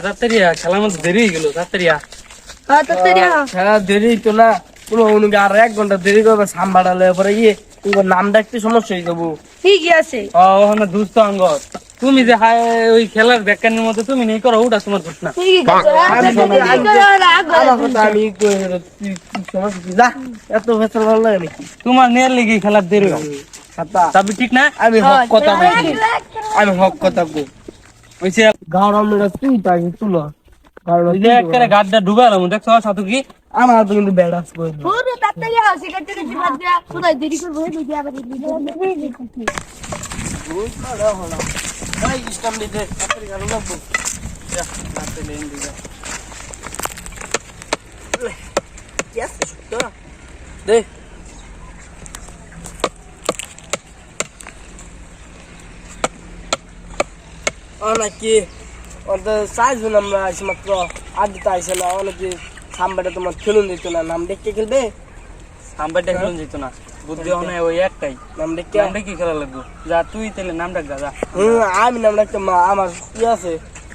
তাড়াতাড়ি খেলার মধ্যে দেরি হয়ে গেল, তাড়াতাড়ি খেলা দেরি তো না কোনো অনুকে আর 1 ঘন্টা দেরি করবে সাম্বাড়ালে পরে গিয়ে তোমার নাম ডাকতে সমস্যা হয়ে যাবো। ঠিকই আছে। ওখানে দুস্থ অঙ্গ তুমি যে ওই খেলার ব্যাখ্যানের মধ্যে তুমি নেই করো, ওটা তোমার দোষ না। এত ফেসাল ভালো লাগে নাকি? তোমার নিয়ে লেগে খেলার দেরি হয় তবে ঠিক না। আমি হক কথা বলছি, আমি হক কথা বল ওইসে গাওয়ার আমরা তুই তাই তুলো গাড্ডা ডুবালাম দেখছো সাথে কি আমার তো কিন্তু ব্যাডাস করে পুরো তাড়াতাড়ি আসি কাটতে বাদ দিয়া কোথায় দেরি করব এই বুঝি আবার ভাই ইসলাম দিতে তাড়াতাড়ি গালো লাগবো দে নাকি সাইজ আমরা আসি মাত্র আদিতে আইসে না অনেকে সাম্বাটা তোমার খেলুন দিত না, নাম দেখতে খেলবে সাম্বারটা খেলুন যেত না, বুদ্ধি হনে ওই একটাই নাম দেখতে কি খেলা লাগবো। যা তুই তাহলে নাম ডাক যা। আমি নাম ডাকতে মা আমার কি আছে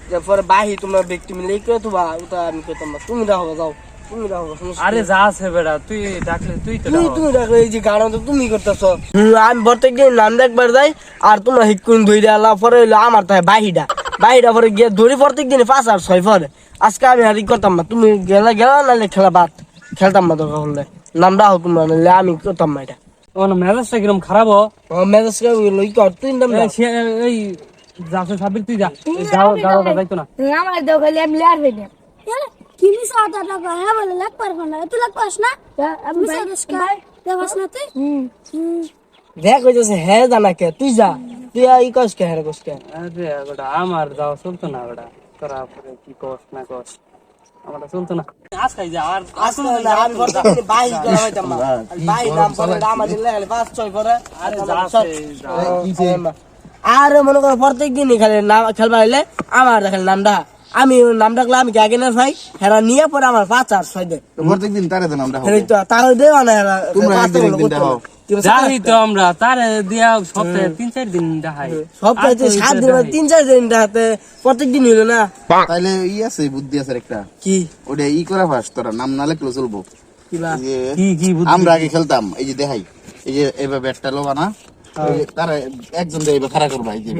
যে পরে বাহি তোমরা ব্যক্তি মিলে কে তো বা ওটা আমি খেতাম না, তুমি রাখো যাও তুমি রাখো। আরে যা আছে বেড়া তুই ডাকলে তুই তো তুমি রাখো, এই যে গান তো তুমি করতেছো। আমি প্রত্যেক দিন নাম দেখবার যাই আর তোমরা হিকুন ধরে আল্লাহ পরে হইলো আমার তাই বাহিটা পরে গিয়ে ধরি প্রত্যেক দিনে 5 আর 6 পরে। আজকে আমি আর করতাম না, তুমি গেলা নাহলে খেলা বাদ খেলতাম না দরকার হলে নাম রাখো তোমরা, নাহলে আমি করতাম না এটা। মেজাজটা কিরম খারাপ মেজাজ তুই এই যাচ্ছে সাবির তুই যা যাও যাইতো না আমার দাও খালি আমি লেয়ার হই না কি মিস আটা টাকা হ্যাঁ বলে লাগ পারব না তুই লাগ পাস না আমি সাবস্ক্রাইব দেবাস না তুই দেখ হইছে হ্যাঁ জানা কে তুই যা তুই এই কস কে হ্যাঁ কস কে। আরে ওটা আমার যাওয়া চলতো না, ওটা তোরা কি কস না কস আমার চলতো না। আজকাই যা আর আসলে না আমি বলতাম বাই করা হইতাম না, বাই নাম পরে আমার দিলে 5 6 পরে। আরে যা আর মনে করো প্রত্যেক দিনই খালি নাম খেলবা হইলে আমার দেখেন নামটা আমি নাম ডাকলে আমি আগে না ভাই হেরা নিয়ে পরে আমার 5 আর 6 দে প্রত্যেকদিন তারে তো নামটা হবে তার দেওয়া না হেরা তোমরা একদিন দাও জানি তো আমরা তার দিয়া সপ্তাহে 3-4 দিন দেখাই, সপ্তাহে 7 দিন 3-4 দিন দেখাতে প্রত্যেক দিন হইলো না। তাইলে আছে বুদ্ধি আছে একটা কি ওটা করা ফাস তোরা নাম না লেখলে চলবো। কি আমরা আগে খেলতাম এই যে দেখাই এই যে এবার ব্যাটটা লোবা না তারা একজন এবার খাড়া করবা এই যে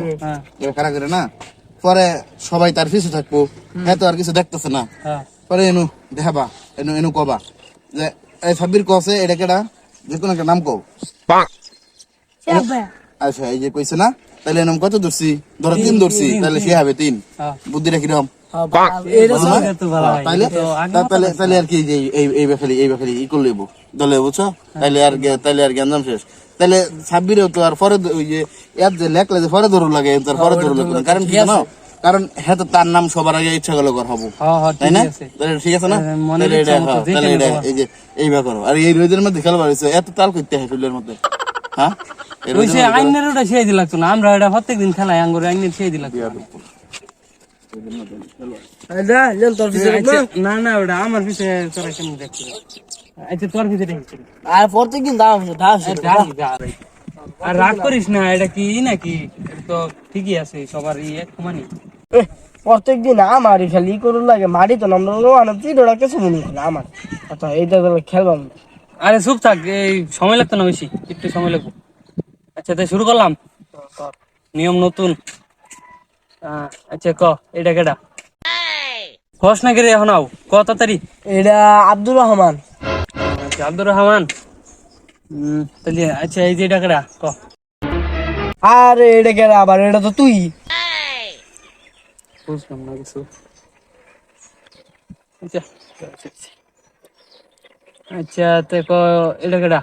এবার খাড়া করে না পরে সবাই তার পিছু থাকবো, হ্যাঁ তো আর কিছু দেখতেছে না পরে এনু দেখাবা এনু কবা যে এই সাব্বির কছে এটা কেডা যে কোনো একটা নাম কও আচ্ছা এই যে কইছে না তাহলে এরকম কত ধরছি ধরো 3 ধরছি তাহলে সে হবে 3 বুদ্ধিটা কিরকম তাহলে আর কি যে এই বেখালি ই করলে দলে বুঝছো তাইলে আর জ্ঞান শেষ। তাহলে 26 তো আর পরে ওই যে এর যে লেখলে যে পরে ধরু লাগে তার পরে ধরু লাগে কারণ কি জানো কারণ হ্যাঁ তো তার নাম সবার আগে ইচ্ছা গেল কর হবো তাই না, তাহলে ঠিক আছে না তাহলে এটা এই যে এই ব্যাপার আর এই রোদের মধ্যে খেলবার হয়েছে এত তাল করতে হয় ফুলের মধ্যে হ্যাঁ আইনের ওটা সেই দিন লাগতো না, আমরা এটা প্রত্যেকদিন খেলাই আঙ্গুর আইনের সেই দিন লাগতো না না ওটা আমার পিছিয়ে তোরা কেমন দেখছিল। আচ্ছা তোর পিছিয়ে দেখছিল আর প্রত্যেকদিন দাম আর রাগ করিস না, এটা কি নাকি তো ঠিকই আছে সবার এক সমানই প্রত্যেকদিন আমারই খালি করুন লাগে মারি তো নাম চিড়োটা কিছু মনে হয় আমার আচ্ছা এইটা খেলবাম। আরে চুপ থাক, এই সময় লাগতো না বেশি, একটু সময় লাগবে। আচ্ছা তাই শুরু করলাম, নিয়ম নতুন। আচ্ছা ক এটা কেডা কস না কেরে এখন আও ক তাড়াতাড়ি। এটা আব্দুর রহমান। আচ্ছা আব্দুর রহমান তাহলে আচ্ছা এই যে এটা কেডা ক। আরে এটা কেডা আবার, এটা তো তুই। বুঝলাম না কিছু। আচ্ছা আচ্ছা তো ক এটা কেডা।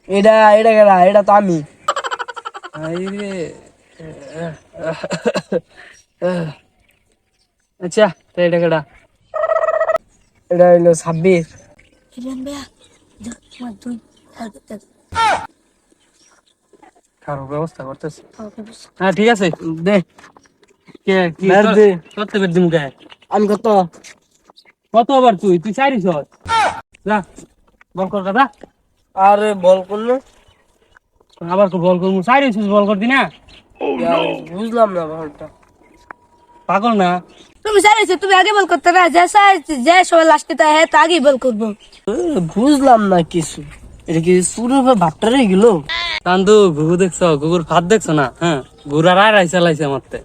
এটা কেডা, এটা তো আমি। আচ্ছা তো এটা কেডা। এটা হইলো 26। খারাপ ব্যবস্থা করতেছি। হ্যাঁ ঠিক আছে দে কে কি করতে বের দিমু কে আমি কত আবার তুই 4 যা বল কর দাদা। আরে বল করলো আবার তো বল করবো 4 বল করতি না। বুঝলাম না বলটা পাগল না? তুমি চাইছো তুমি আগে বল করতে না, যে সবাই লাস্টে তাই হ্যাঁ তো আগেই বল করবো। বুঝলাম না কিছু, এটা কি সুরের ভাবটা রয়ে গেল? চান্দু, ঘুঘু দেখছো? ঘুঘুর ফাঁদ দেখছো না? হ্যাঁ, ঘুরার আর আইসা লাইছে মারতে।